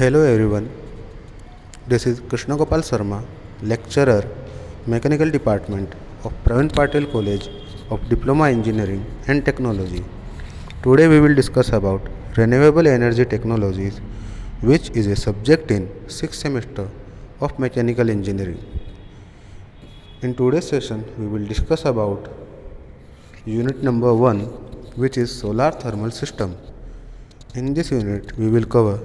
Hello everyone, this is Krishna Gopal Sharma, lecturer, Mechanical Department of Pravin Patel College of Diploma Engineering and Technology. Today we will discuss about renewable energy technologies, which is a subject in 6th semester of Mechanical Engineering. In today's session we will discuss about unit number 1, which is solar thermal system. In this unit we will cover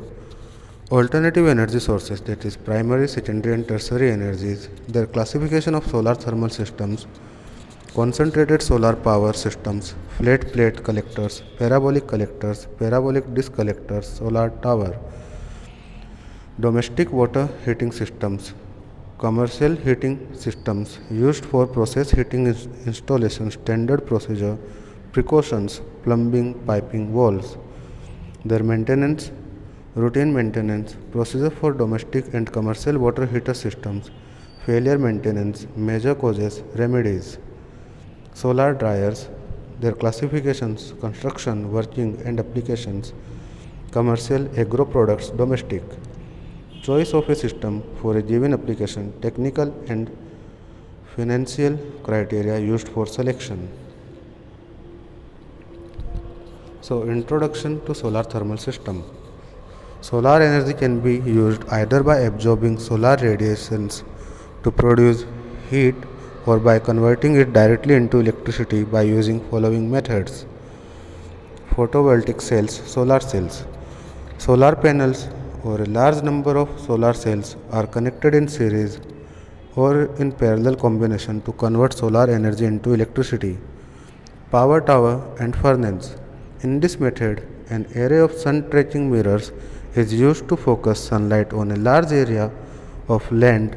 alternative energy sources, that is primary, secondary and tertiary energies, their classification of solar thermal systems, concentrated solar power systems, flat plate collectors, parabolic disc collectors, solar tower, domestic water heating systems, commercial heating systems used for process heating installation, standard procedure, precautions, plumbing, piping, walls, their maintenance, routine maintenance, procedure for domestic and commercial water heater systems, failure maintenance, major causes, remedies, solar dryers, their classifications, construction, working and applications, commercial agro products, domestic, choice of a system for a given application, technical and financial criteria used for selection. So, introduction to solar thermal system. Solar energy can be used either by absorbing solar radiations to produce heat or by converting it directly into electricity by using following methods. Photovoltaic cells, solar cells. Solar panels or a large number of solar cells are connected in series or in parallel combination to convert solar energy into electricity. Power tower and furnace. In this method, an array of sun-tracking mirrors is used to focus sunlight on a large area of land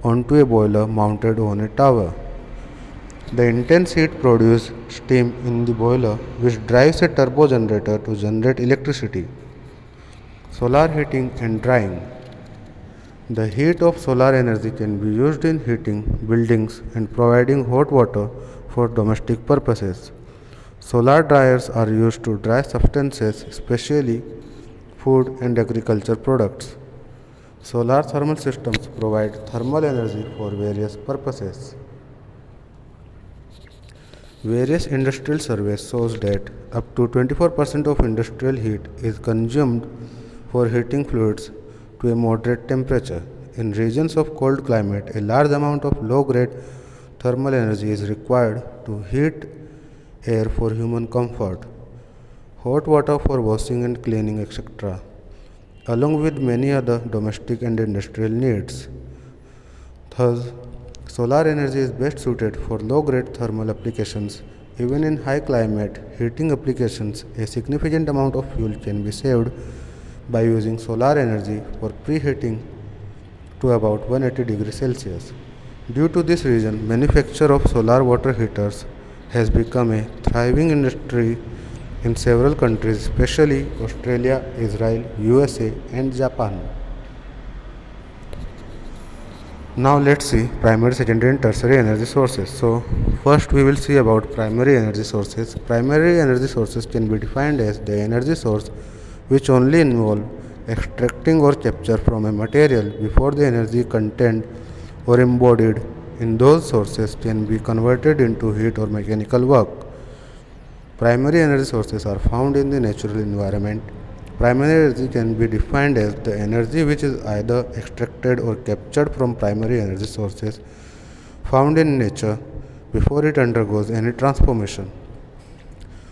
onto a boiler mounted on a tower. The intense heat produces steam in the boiler, which drives a turbo generator to generate electricity. Solar heating and drying. The heat of solar energy can be used in heating buildings and providing hot water for domestic purposes. Solar dryers are used to dry substances, especially food and agriculture products. Solar thermal systems provide thermal energy for various purposes. Various industrial surveys shows that up to 24% of industrial heat is consumed for heating fluids to a moderate temperature. In regions of cold climate, a large amount of low-grade thermal energy is required to heat air for human comfort, hot water for washing and cleaning, etc., along with many other domestic and industrial needs. Thus, solar energy is best suited for low-grade thermal applications. Even in high climate heating applications, a significant amount of fuel can be saved by using solar energy for preheating to about 180 degrees Celsius. Due to this reason, manufacture of solar water heaters has become a thriving industry in several countries, especially Australia, Israel, USA and Japan. Now let's see primary, secondary and tertiary energy sources. So first we will see about primary energy sources. Primary energy sources can be defined as the energy source which only involve extracting or capture from a material before the energy contained or embodied in those sources can be converted into heat or mechanical work. Primary energy sources are found in the natural environment. Primary energy can be defined as the energy which is either extracted or captured from primary energy sources found in nature before it undergoes any transformation.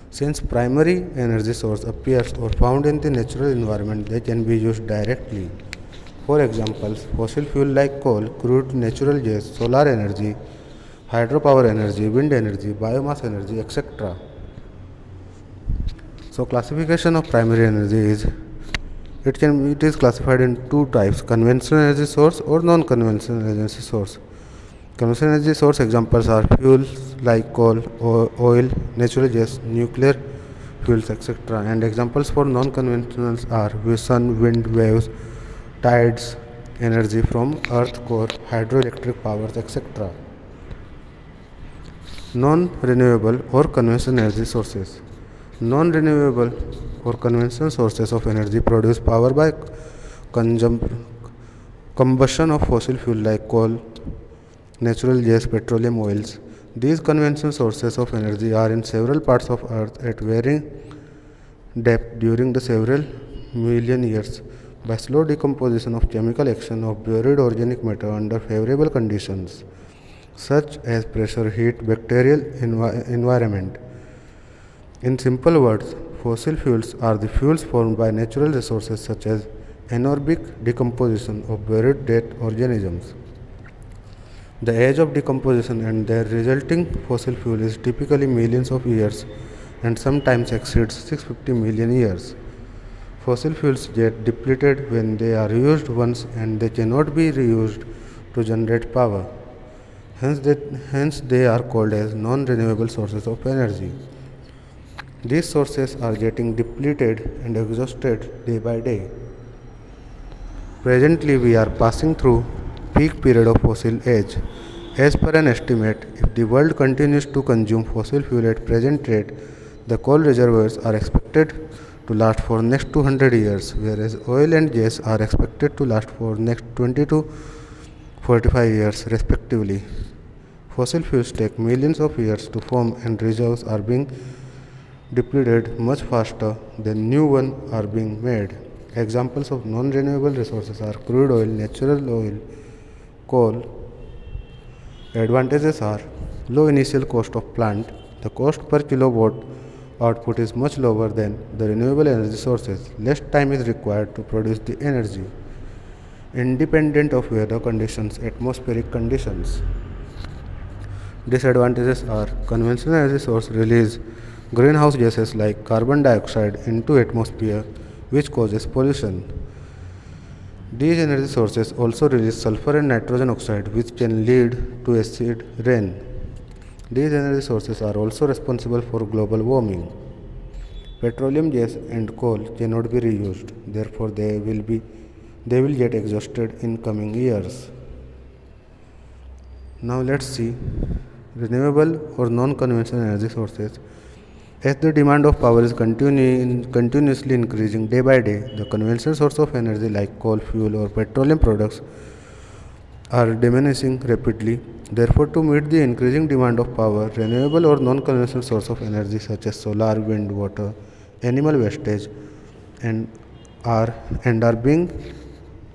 Since primary energy source appears or found in the natural environment, they can be used directly. For examples, fossil fuel like coal, crude natural gas, solar energy, hydropower energy, wind energy, biomass energy, etc. So classification of primary energy is it is classified in two types: conventional energy source or non-conventional energy source. Conventional energy source examples are fuels like coal, oil, natural gas, nuclear fuels, etc. And examples for non-conventionals are sun, wind, waves, tides, energy from earth core, hydroelectric powers, etc. Non-renewable or conventional energy sources. Non-renewable or conventional sources of energy produce power by consum- combustion of fossil fuel like coal, natural gas, petroleum, oils. These conventional sources of energy are in several parts of Earth at varying depth during the several million years by slow decomposition of chemical action of buried organic matter under favorable conditions such as pressure, heat, bacterial environment. In simple words, fossil fuels are the fuels formed by natural resources such as anaerobic decomposition of buried dead organisms. The age of decomposition and their resulting fossil fuel is typically millions of years and sometimes exceeds 650 million years. Fossil fuels get depleted when they are used once and they cannot be reused to generate power. Hence they are called as non-renewable sources of energy. These sources are getting depleted and exhausted day by day. Presently we are passing through peak period of fossil age. As per an estimate, if the world continues to consume fossil fuel at present rate, the coal reservoirs are expected to last for next 200 years, whereas oil and gas are expected to last for next 20 to 45 years respectively. Fossil fuels take millions of years to form and reserves are being depleted much faster than new ones are being made. Examples of non-renewable resources are crude oil, natural oil, coal. Advantages are low initial cost of plant. The cost per kilowatt output is much lower than the renewable energy sources. Less time is required to produce the energy. Independent of weather conditions, atmospheric conditions. Disadvantages are conventional energy source release greenhouse gases like carbon dioxide into atmosphere which causes pollution. These energy sources also release sulfur and nitrogen oxide which can lead to acid rain. These energy sources are also responsible for global warming. Petroleum gas and coal cannot be reused, therefore they will get exhausted in coming years. Now let's see renewable or non-conventional energy sources. As the demand of power is continuously increasing day by day, the conventional source of energy like coal, fuel or petroleum products are diminishing rapidly. Therefore, to meet the increasing demand of power, renewable or non-conventional source of energy such as solar, wind, water, animal wastage are being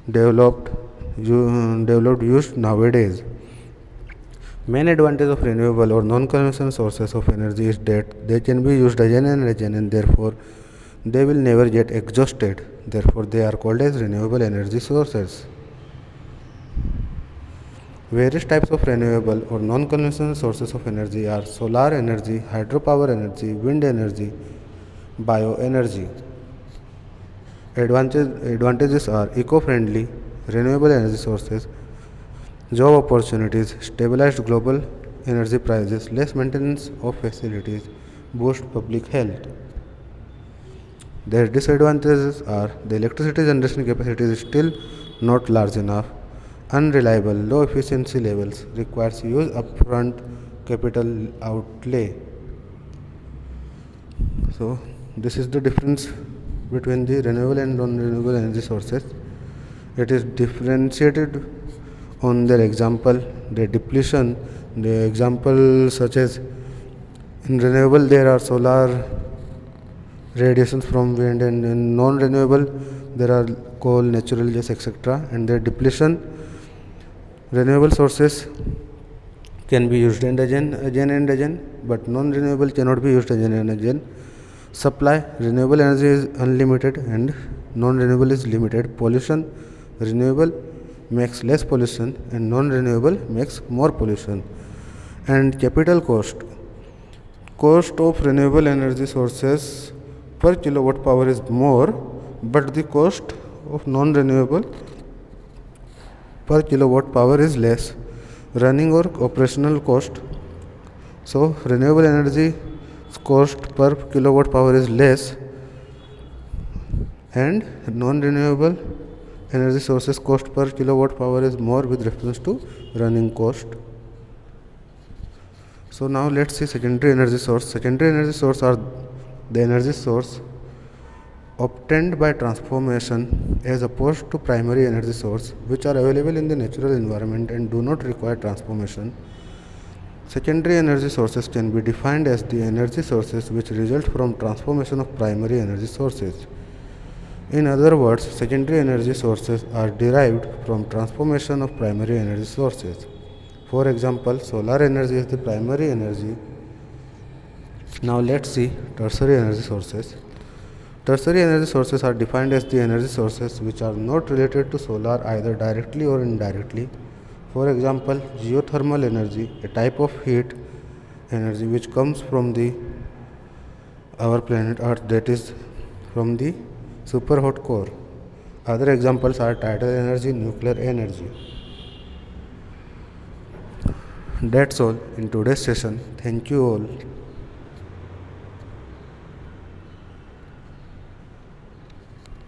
developed used nowadays. Main advantage of renewable or non-conventional sources of energy is that they can be used again and again and therefore they will never get exhausted. Therefore, they are called as renewable energy sources. Various types of renewable or non-conventional sources of energy are solar energy, hydropower energy, wind energy, bioenergy. Advantages are eco-friendly, renewable energy sources, job opportunities, stabilized global energy prices, less maintenance of facilities, boost public health. Their disadvantages are the electricity generation capacity is still not large enough, unreliable, low efficiency levels, requires huge upfront capital outlay. So, this is the difference between the renewable and non-renewable energy sources. It is differentiated on their example, their depletion, the example such as in renewable there are solar radiations from wind and in non-renewable there are coal, natural gas etc. and their depletion. Renewable sources can be used again and again, but non-renewable cannot be used again and again. Supply, renewable energy is unlimited and non-renewable is limited. Pollution, renewable makes less pollution and non-renewable makes more pollution. And capital cost of renewable energy sources per kilowatt power is more, but the cost of non-renewable per kilowatt power is less. Running or operational cost, so renewable energy cost per kilowatt power is less and non-renewable energy sources cost per kilowatt power is more with reference to running cost. So now let's see secondary energy source. Secondary energy source are the energy source obtained by transformation as opposed to primary energy source which are available in the natural environment and do not require transformation. Secondary energy sources can be defined as the energy sources which result from transformation of primary energy sources. In other words, secondary energy sources are derived from transformation of primary energy sources. For example, solar energy is the primary energy. Now let's see tertiary energy sources. Tertiary energy sources are defined as the energy sources which are not related to solar either directly or indirectly. For example, geothermal energy, a type of heat energy which comes from our planet Earth, that is from the super hot core. Other examples are tidal energy, nuclear energy. That's all in today's session. Thank you all.